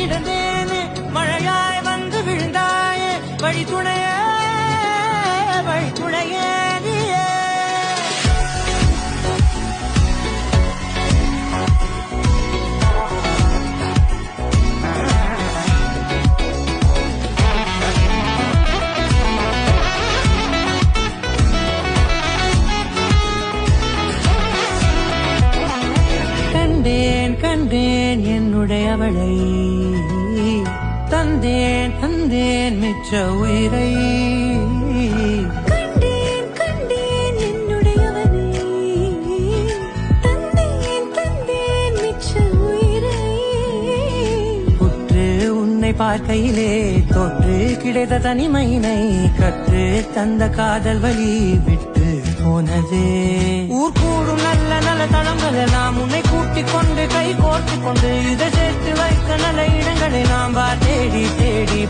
கிடந்தேனே மழையாய் வந்து விழுந்தாயே வழித்துணையே வழித்துணையே நீயே. கண்டேன் கண்டேன் என்னுடையவளை தந்தேன் தந்தேன் மிச்ச உயிரை. கண்டேன் கண்டேன் என்னுடையவனை தந்தேன் தந்தேன் மிச்ச உயிரை. உற்று உன்னை பார்க்கையிலே தொற்று கிடைத்த தனிமையினை கற்று தந்த காதல் வழி விட்டு போனதே. ஊர் கூடும் நல்ல நல்ல தளங்கள் எல்லாம் உன்னை கூட்டிக் கொண்டு கை கோர்த்து கொண்டு இதை சேர்த்து வைக்க நல்ல இடங்களை நாம் தேடி தேடி